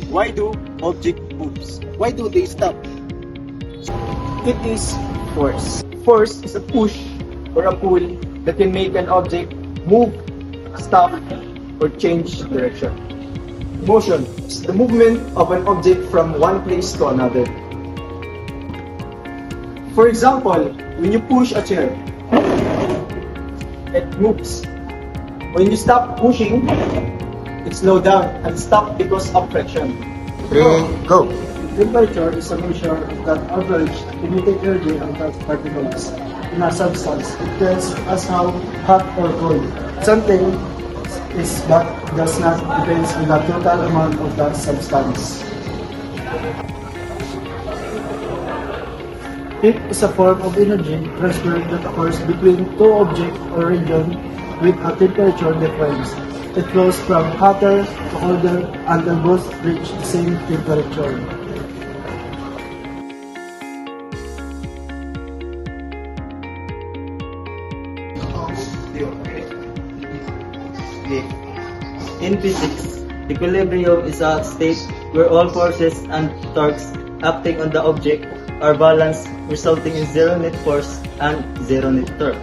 Why do object moves? Why do they stop? It is force. Force is a push or a pull that can make an object move, stop, or change direction. Motion is the movement of an object from one place to another. For example, when you push a chair, it moves. When you stop pushing, it slows down and stops because of friction. 3, go! Temperature is a measure of the average emitted energy of the particles in a substance. It tells us how hot or cold something is, but does not depend on the total amount of that substance. Heat is a form of energy transfer that occurs between two objects or regions with a temperature difference. It flows from hotter to colder until both reach the same temperature. In physics, equilibrium is a state where all forces and torques acting on the object are balanced, resulting in zero net force and zero net torque.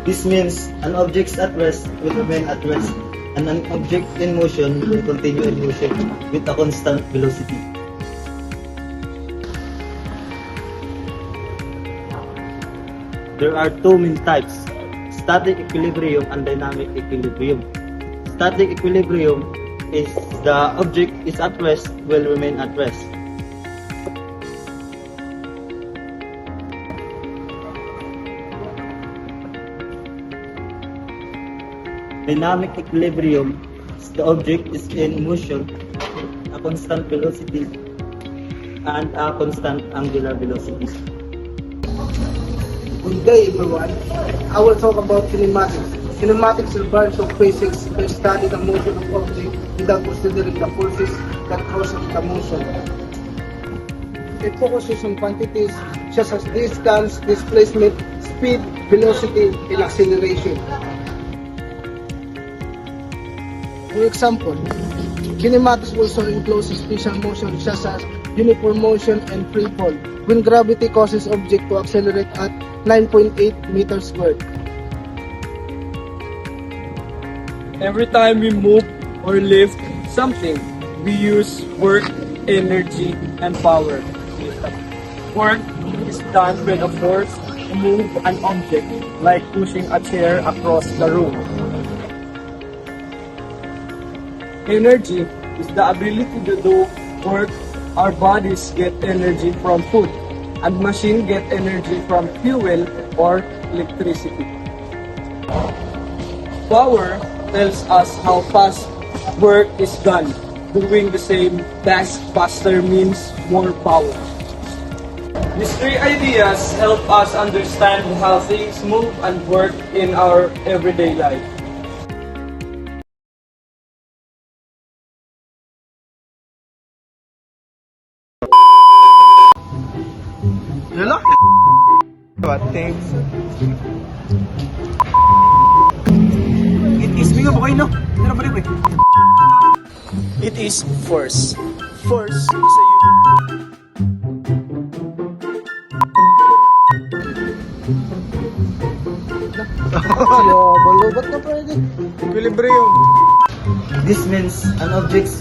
This means an object at rest will remain at rest, and an object in motion will continue in motion with a constant velocity. There are two main types: static equilibrium and dynamic equilibrium. Static equilibrium is the object is at rest will remain at rest. Dynamic equilibrium is the object is in motion, a constant velocity, and a constant angular velocity. Good day, everyone. I will talk about kinematics. Kinematics is a branch of physics that study the motion of objects without considering the forces that cause the motion. It focuses on quantities such as distance, displacement, speed, velocity, and acceleration. For example, kinematics also includes special motion such as uniform motion and free fall, when gravity causes object to accelerate at 9.8 meters squared. Every time we move or lift something, we use work, energy, and power. Work is done with a force to move an object, like pushing a chair across the room. Energy is the ability to do work. Our bodies get energy from food, and machines get energy from fuel or electricity. Power tells us how fast work is done. Doing the same task faster means more power. These three ideas help us understand how things move and work in our everyday life. What things? It is mga boy, no? Ano ba rin? It is force. Force is a balubot na pwede. Equilibrium. This means an object's